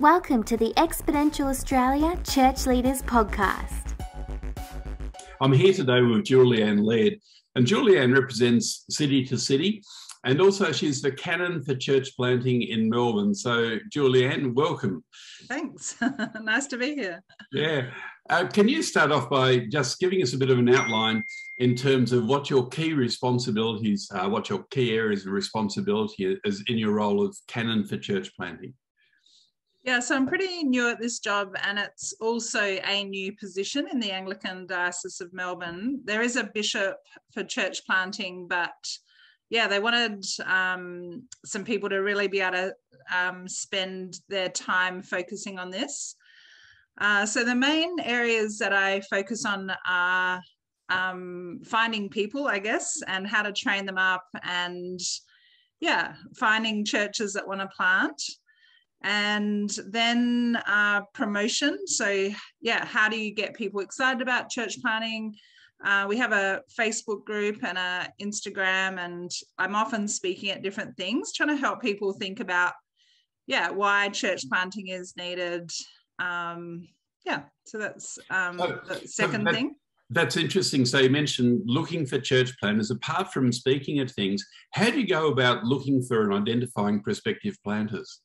Welcome to the Exponential Australia Church Leaders Podcast. I'm here today with Julianne Laird, and Julianne represents City to City, and also she's the Canon for church planting in Melbourne. So Julianne, welcome. Thanks. Nice to be here. Yeah. Can you start off by just giving us a bit of an outline in terms of what your key responsibilities are, what your key areas of responsibility is in your role as Canon for church planting? Yeah, so I'm pretty new at this job, and it's also a new position in the Anglican Diocese of Melbourne. There is a bishop for church planting, but yeah, they wanted some people to really be able to spend their time focusing on this. So the main areas that I focus on are finding people, I guess, and how to train them up, and yeah, finding churches that want to plant. And then promotion. So yeah, how do you get people excited about church planting? We have a Facebook group and a Instagram, and I'm often speaking at different things, trying to help people think about, yeah, why church planting is needed. Yeah, so that's the second thing. That's interesting. So you mentioned looking for church planters. Apart from speaking at things, how do you go about looking for and identifying prospective planters?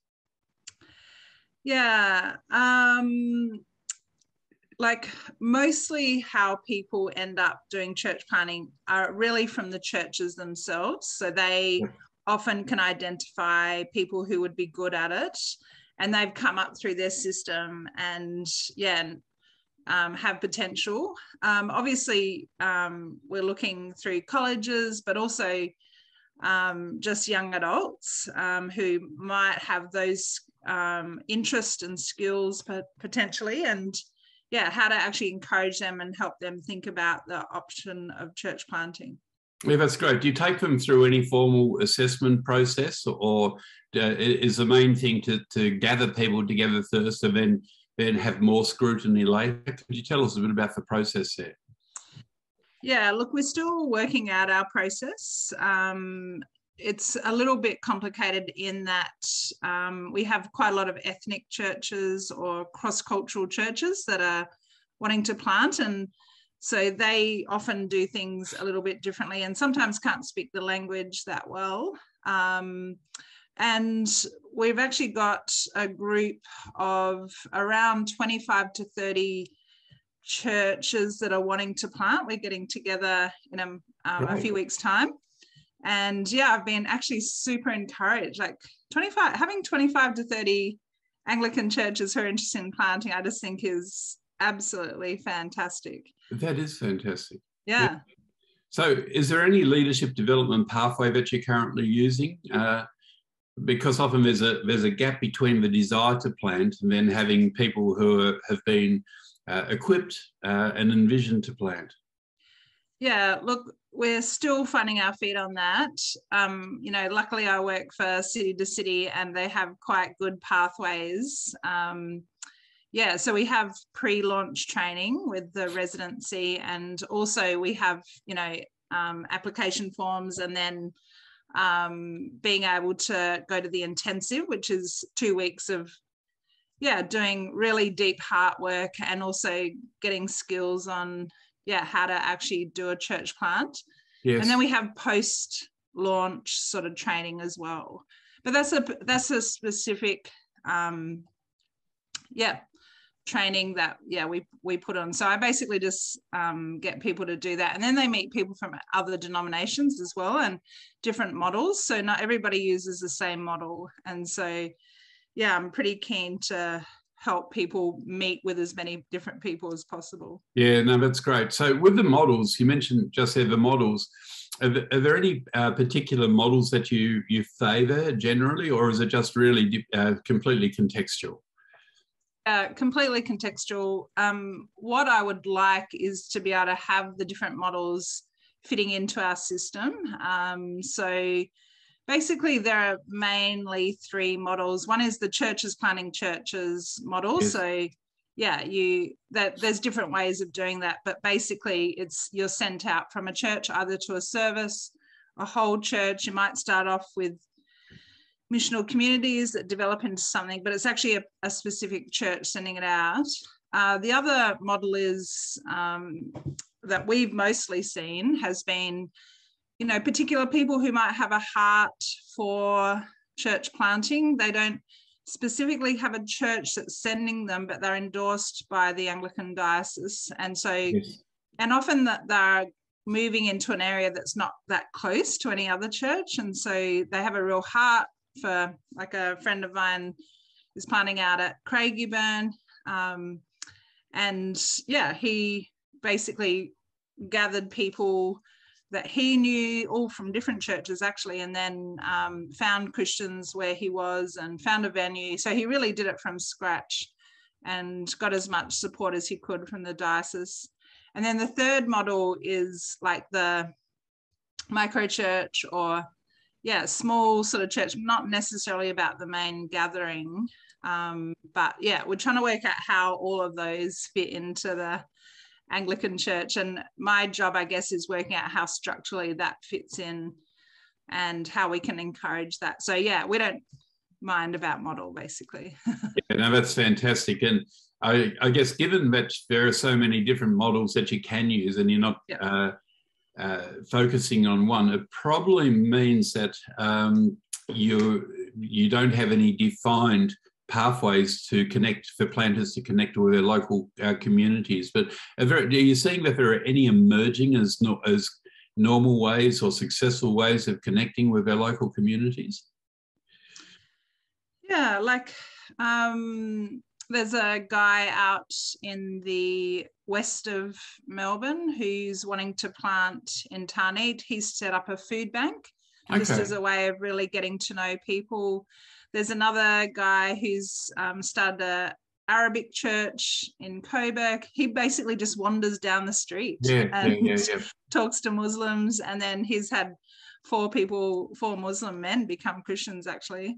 Yeah, like mostly how people end up doing church planting are really from the churches themselves. So they often can identify people who would be good at it, and they've come up through their system and have potential. Obviously, we're looking through colleges, but also just young adults who might have those interest and skills potentially, and yeah, how to actually encourage them and help them think about the option of church planting. Yeah, that's great. Do you take them through any formal assessment process, or is the main thing to gather people together first and then have more scrutiny later? Could you tell us a bit about the process there? Yeah, look, we're still working out our process. It's a little bit complicated in that we have quite a lot of ethnic churches or cross-cultural churches that are wanting to plant, and so they often do things a little bit differently and sometimes can't speak the language that well. And we've actually got a group of around 25 to 30 churches that are wanting to plant. We're getting together in a few weeks' time. And yeah, I've been actually super encouraged, like having 25 to 30 Anglican churches who are interested in planting, I just think is absolutely fantastic. That is fantastic. Yeah. So is there any leadership development pathway that you're currently using? Because often there's a gap between the desire to plant and then having people who have been equipped and envisioned to plant. Yeah, look, we're still finding our feet on that. Luckily I work for City to City and they have quite good pathways. So we have pre-launch training with the residency, and also we have, application forms, and then being able to go to the intensive, which is 2 weeks of doing really deep heart work and also getting skills on how to actually do a church plant. Yes. And then we have post-launch sort of training as well. But that's a specific training that we put on. So I basically just get people to do that, and then they meet people from other denominations as well and different models. So not everybody uses the same model, and so I'm pretty keen to help people meet with as many different people as possible. Yeah, no, that's great. So with the models, you mentioned just there the models. Are there any particular models that you favour generally, or is it just really completely contextual? Completely contextual. What I would like is to be able to have the different models fitting into our system. So basically, there are mainly 3 models. One is the churches planting churches model. Yes. So there's different ways of doing that, but basically you're sent out from a church either to a service, a whole church. You might start off with missional communities that develop into something, but it's actually a specific church sending it out. The other model is that we've mostly seen has been, you know, particular people who might have a heart for church planting. They don't specifically have a church that's sending them, but they're endorsed by the Anglican Diocese. And so, yes. And often that they're moving into an area that's not that close to any other church. And so they have a real heart for, like a friend of mine is planting out at Craigieburn. And yeah, he basically gathered people that he knew, all from different churches actually, and then found Christians where he was and found a venue. So he really did it from scratch and got as much support as he could from the diocese. And then the third model is like the micro church, or yeah, small sort of church, not necessarily about the main gathering. But yeah, we're trying to work out how all of those fit into the Anglican Church. And my job, I guess, is working out how structurally that fits in and how we can encourage that. So yeah, we don't mind about model, basically. Yeah, no, that's fantastic. And I guess given that there are so many different models that you can use and you're not focusing on one, it probably means that you don't have any defined pathways to connect, for planters to connect with their local communities. But are you seeing that there are any emerging as normal ways or successful ways of connecting with their local communities? Yeah, like there's a guy out in the west of Melbourne who's wanting to plant in Tarneed. He's set up a food bank, just as a way of really getting to know people. There's another guy who's started an Arabic church in Coburg. He basically just wanders down the street and talks to Muslims. And then he's had 4 Muslim men become Christians, actually.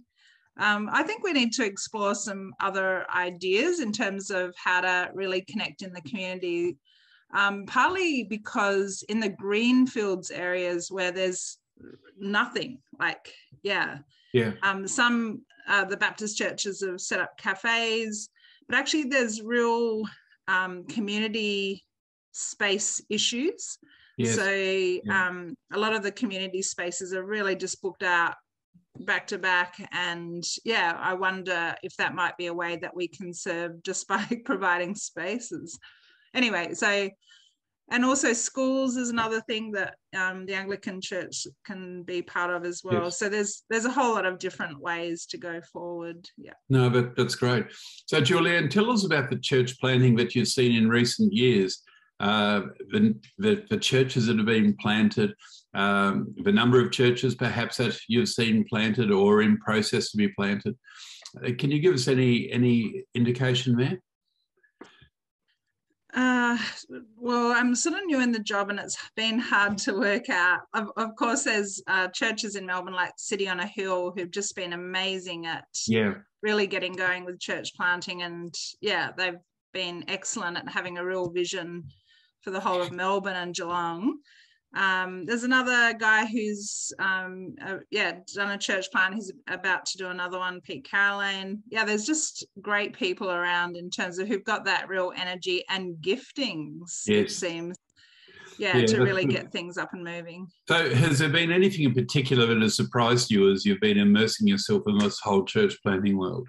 I think we need to explore some other ideas in terms of how to really connect in the community, partly because in the greenfields areas where there's nothing, like, some the Baptist churches have set up cafes, but actually there's real community space issues. Yes. So a lot of the community spaces are really just booked out back to back, and I wonder if that might be a way that we can serve just by providing spaces. Anyway, so, and also schools is another thing that the Anglican Church can be part of as well. Yes. So there's a whole lot of different ways to go forward. Yeah. No, that's great. So Julianne, tell us about the church planting that you've seen in recent years. The churches that have been planted, the number of churches perhaps that you've seen planted or in process to be planted. Can you give us any indication there? Well, I'm sort of new in the job and it's been hard to work out. Of course, there's churches in Melbourne like City on a Hill who've just been amazing at really getting going with church planting, and they've been excellent at having a real vision for the whole of Melbourne and Geelong. There's another guy who's done a church plant. He's about to do another one, Pete Caroline. There's just great people around in terms of who've got that real energy and giftings, it seems, to really get things up and moving. So has there been anything in particular that has surprised you as you've been immersing yourself in this whole church planting world?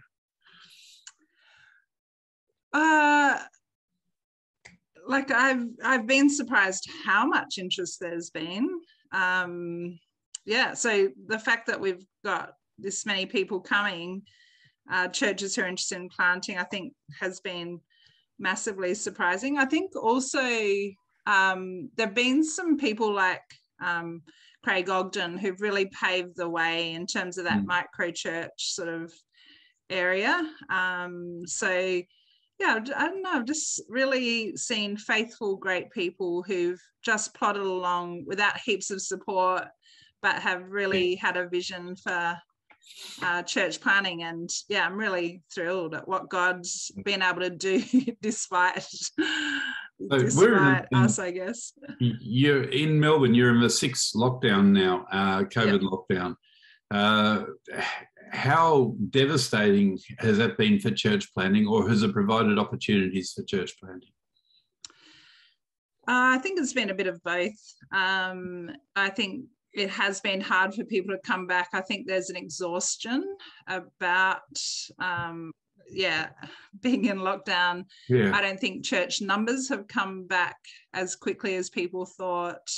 Like I've been surprised how much interest there's been. So the fact that we've got this many people coming, churches who are interested in planting, I think has been massively surprising. I think also there've been some people like Craig Ogden who've really paved the way in terms of that micro church sort of area. I don't know, I've just really seen faithful, great people who've just plodded along without heaps of support, but have really had a vision for church planting. And I'm really thrilled at what God's been able to do despite us, I guess. You're in Melbourne, you're in the 6th lockdown now, COVID lockdown. how devastating has that been for church planting, or has it provided opportunities for church planting? I think it's been a bit of both. I think it has been hard for people to come back. I think there's an exhaustion about, being in lockdown. Yeah. I don't think church numbers have come back as quickly as people thought.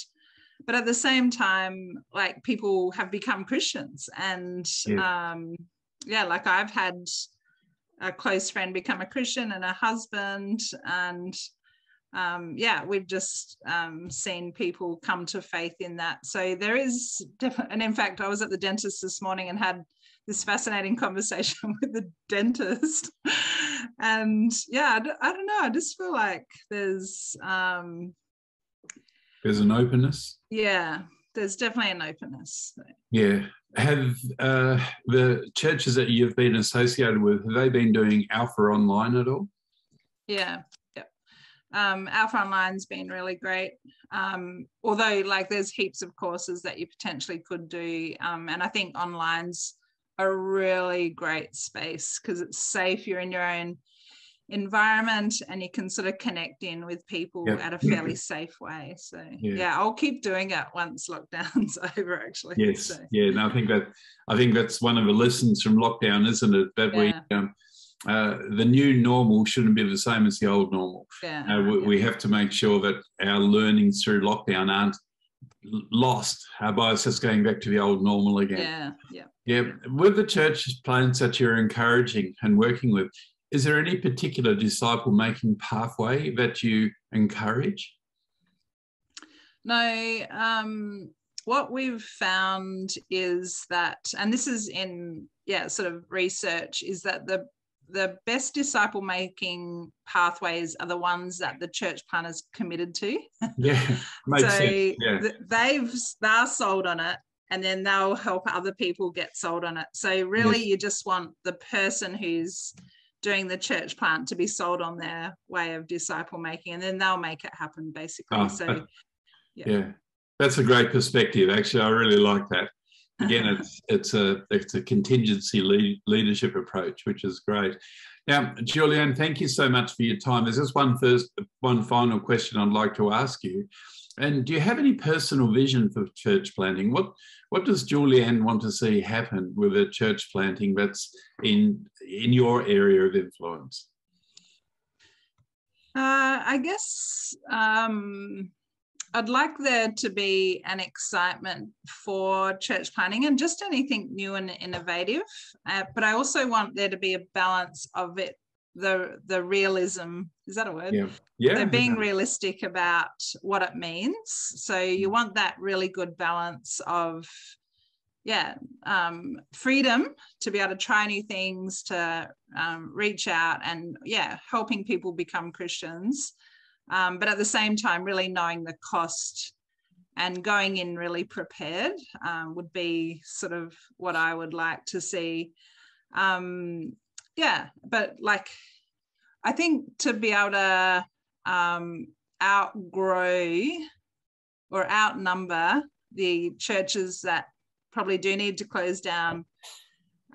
But at the same time, like, people have become Christians. And like, I've had a close friend become a Christian and a husband. And we've just seen people come to faith in that. So there is definitely, and in fact, I was at the dentist this morning and had this fascinating conversation with the dentist. And I don't know, I just feel like there's an openness. Yeah, there's definitely an openness. Yeah. Have the churches that you've been associated with, have they been doing Alpha Online at all? Yeah. Alpha Online's been really great. Although, like, there's heaps of courses that you potentially could do. And I think online's a really great space because it's safe. You're in your own environment and you can sort of connect in with people at a fairly safe way. So I'll keep doing it once lockdown's over, actually. Yes. So. Yeah. No, I think that's one of the lessons from lockdown, isn't it? That we the new normal shouldn't be the same as the old normal. We have to make sure that our learnings through lockdown aren't lost by us just going back to the old normal again. With the church plants that you're encouraging and working with, is there any particular disciple-making pathway that you encourage? No. What we've found is that, and this is in sort of research, is that the best disciple-making pathways are the ones that the church planners committed to. Makes sense. They're sold on it, and then they'll help other people get sold on it. So really, you just want the person who's doing the church plant to be sold on their way of disciple making, and then they'll make it happen, basically. That's a great perspective. Actually, I really like that. Again, it's a contingency leadership approach, which is great. Now, Julianne, thank you so much for your time. There's just one final question I'd like to ask you. And do you have any personal vision for church planting? What does Julianne want to see happen with a church planting that's in your area of influence? I guess I'd like there to be an excitement for church planting and just anything new and innovative. But I also want there to be a balance of it, the realism. Is that a word? Yeah. They're being realistic about what it means. So you want that really good balance of freedom to be able to try new things, to reach out and helping people become Christians, but at the same time really knowing the cost and going in really prepared would be sort of what I would like to see. But like, I think to be able to outgrow or outnumber the churches that probably do need to close down,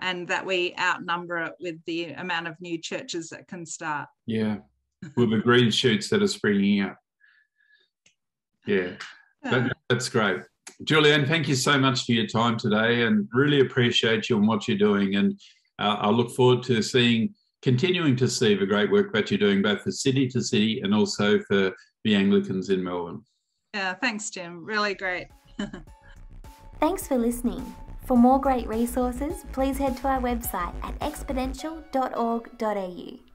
and that we outnumber it with the amount of new churches that can start. Yeah, with the green shoots that are springing up. That's great. Julianne, thank you so much for your time today, and really appreciate you and what you're doing. And I look forward to continuing to see the great work that you're doing, both for City to City and also for the Anglicans in Melbourne. Yeah, thanks, Tim. Really great. Thanks for listening. For more great resources, please head to our website at exponential.org.au.